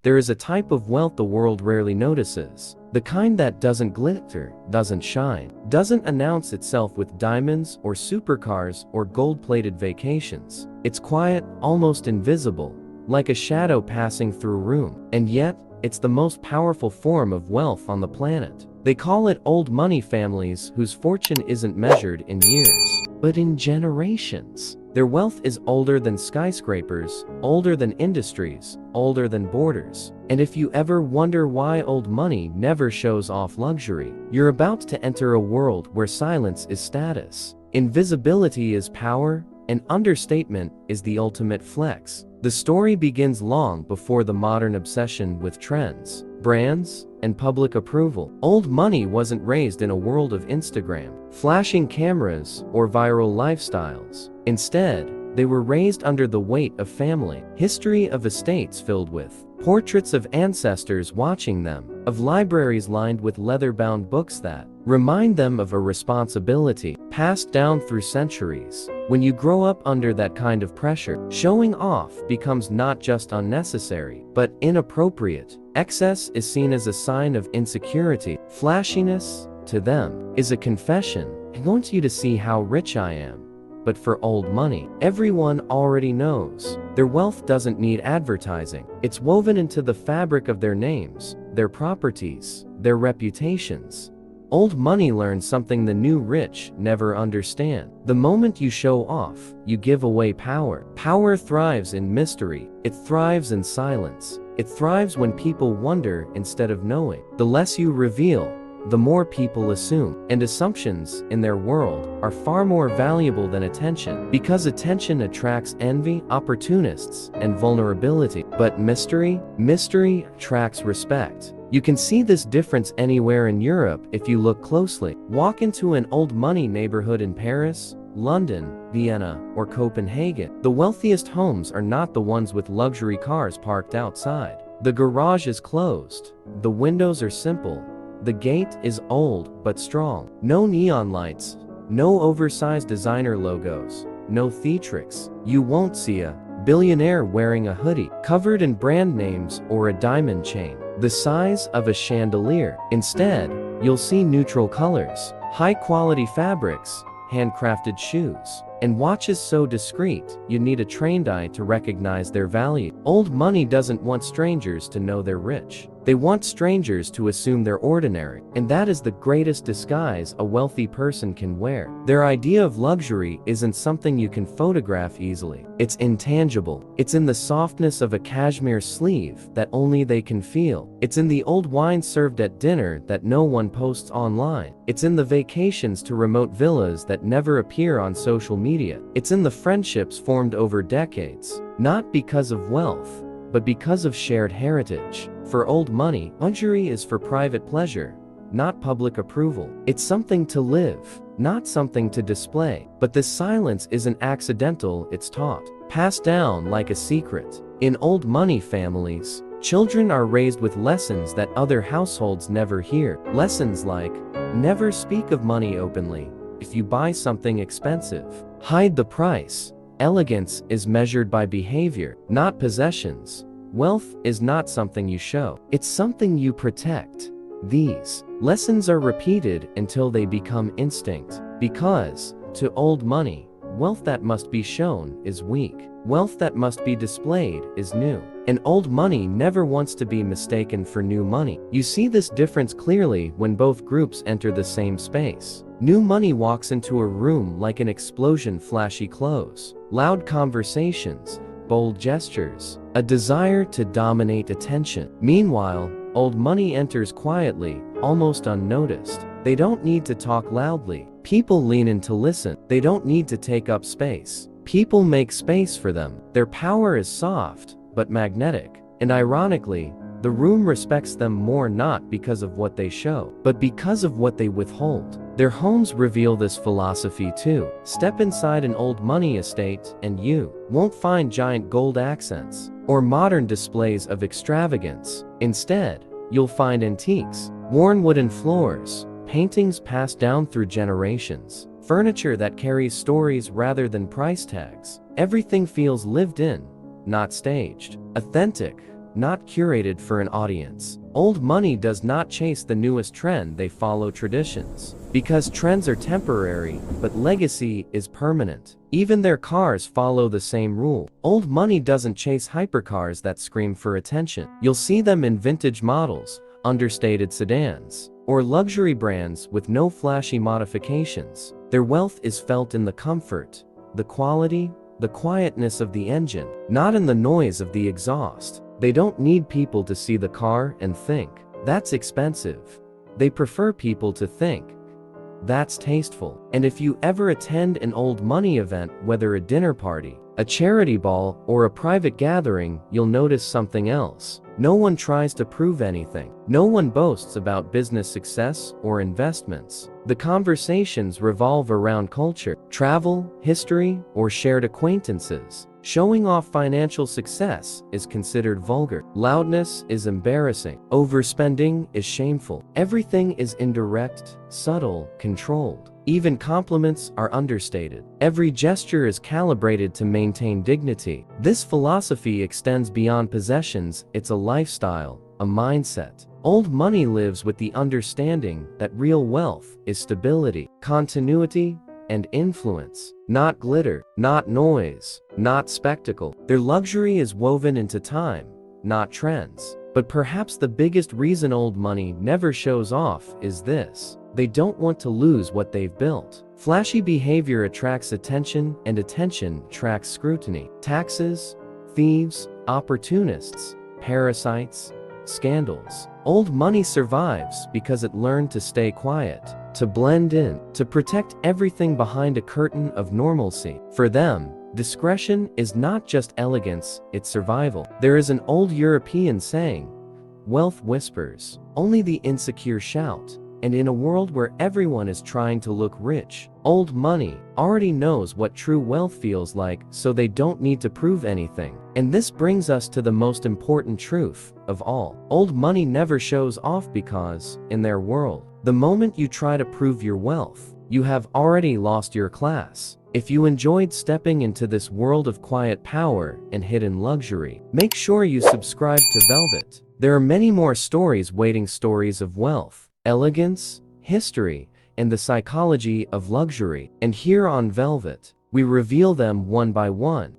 there is a type of wealth the world rarely notices. The kind that doesn't glitter, doesn't shine, doesn't announce itself with diamonds or supercars or gold-plated vacations. It's quiet, almost invisible, like a shadow passing through a room. And yet, it's the most powerful form of wealth on the planet. They call it old money families whose fortune isn't measured in years, but in generations. Their wealth is older than skyscrapers, older than industries, older than borders. And if you ever wonder why old money never shows off luxury, you're about to enter a world where silence is status, invisibility is power, and understatement is the ultimate flex. The story begins long before the modern obsession with trends, brands, and public approval. Old money wasn't raised in a world of Instagram, flashing cameras, or viral lifestyles. Instead, they were raised under the weight of family, history of estates filled with portraits of ancestors watching them, of libraries lined with leather-bound books that remind them of a responsibility passed down through centuries. When you grow up under that kind of pressure, showing off becomes not just unnecessary, but inappropriate. Excess is seen as a sign of insecurity. Flashiness, to them, is a confession. I want you to see how rich I am. But for old money, everyone already knows. Their wealth doesn't need advertising. It's woven into the fabric of their names, their properties, their reputations. Old money learns something the new rich never understand. The moment you show off, you give away power. Power thrives in mystery. It thrives in silence. It thrives when people wonder instead of knowing. The less you reveal, the more people assume. And assumptions, in their world, are far more valuable than attention, because attention attracts envy, opportunists, and vulnerability. But mystery attracts respect. You can see this difference anywhere in Europe if you look closely. Walk into an old money neighborhood in Paris, London, Vienna, or Copenhagen. The wealthiest homes are not the ones with luxury cars parked outside. The garage is closed. The windows are simple. The gate is old but strong. No neon lights, no oversized designer logos, no theatrics. You won't see a billionaire wearing a hoodie covered in brand names or a diamond chain the size of a chandelier. Instead, you'll see neutral colors, high-quality fabrics, handcrafted shoes, and watches so discreet you need a trained eye to recognize their value. Old money doesn't want strangers to know they're rich. They want strangers to assume they're ordinary, and that is the greatest disguise a wealthy person can wear. Their idea of luxury isn't something you can photograph easily. It's intangible. It's in the softness of a cashmere sleeve that only they can feel. It's in the old wine served at dinner that no one posts online. It's in the vacations to remote villas that never appear on social media. It's in the friendships formed over decades, not because of wealth, but because of shared heritage. For old money, luxury is for private pleasure, not public approval. It's something to live, not something to display. But this silence isn't accidental, it's taught, passed down like a secret. In old money families, children are raised with lessons that other households never hear. Lessons like, never speak of money openly. If you buy something expensive, hide the price. Elegance is measured by behavior, not possessions. Wealth is not something you show, it's something you protect. These lessons are repeated until they become instinct, because, to old money, wealth that must be shown is weak. Wealth that must be displayed is new. And old money never wants to be mistaken for new money. You see this difference clearly when both groups enter the same space. New money walks into a room like an explosion, flashy clothes, loud conversations, bold gestures, a desire to dominate attention. Meanwhile, old money enters quietly, almost unnoticed. They don't need to talk loudly. People lean in to listen. They don't need to take up space. People make space for them. Their power is soft, but magnetic. And ironically, the room respects them more not because of what they show, but because of what they withhold. Their homes reveal this philosophy too. Step inside an old money estate and you won't find giant gold accents or modern displays of extravagance. Instead, you'll find antiques, worn wooden floors, paintings passed down through generations, furniture that carries stories rather than price tags. Everything feels lived in, not staged, authentic, not curated for an audience. Old money does not chase the newest trend, they follow traditions. Because trends are temporary, but legacy is permanent. Even their cars follow the same rule. Old money doesn't chase hypercars that scream for attention. You'll see them in vintage models, understated sedans, or luxury brands with no flashy modifications. Their wealth is felt in the comfort, the quality, the quietness of the engine, not in the noise of the exhaust. They don't need people to see the car and think, "That's expensive." They prefer people to think, "That's tasteful." And if you ever attend an old money event, whether a dinner party, a charity ball, or a private gathering, you'll notice something else. No one tries to prove anything. No one boasts about business success or investments. The conversations revolve around culture, travel, history, or shared acquaintances. Showing off financial success is considered vulgar. Loudness is embarrassing. Overspending is shameful. Everything is indirect, subtle, controlled. Even compliments are understated. Every gesture is calibrated to maintain dignity. This philosophy extends beyond possessions. It's a lifestyle, a mindset. Old money lives with the understanding that real wealth is stability, continuity, and influence. Not glitter, not noise, not spectacle. Their luxury is woven into time, not trends. But perhaps the biggest reason old money never shows off is this: they don't want to lose what they've built. Flashy behavior attracts attention, and attention attracts scrutiny. Taxes, thieves, opportunists, parasites, scandals. Old money survives because it learned to stay quiet, to blend in, to protect everything behind a curtain of normalcy. For them, discretion is not just elegance, it's survival. There is an old European saying, "Wealth whispers, only the insecure shout." And in a world where everyone is trying to look rich, old money already knows what true wealth feels like, so they don't need to prove anything. And this brings us to the most important truth of all. Old money never shows off because, in their world, the moment you try to prove your wealth, you have already lost your class. If you enjoyed stepping into this world of quiet power and hidden luxury, make sure you subscribe to Velvet. There are many more stories waiting, stories of wealth, elegance, history, and the psychology of luxury. And here on Velvet, we reveal them one by one.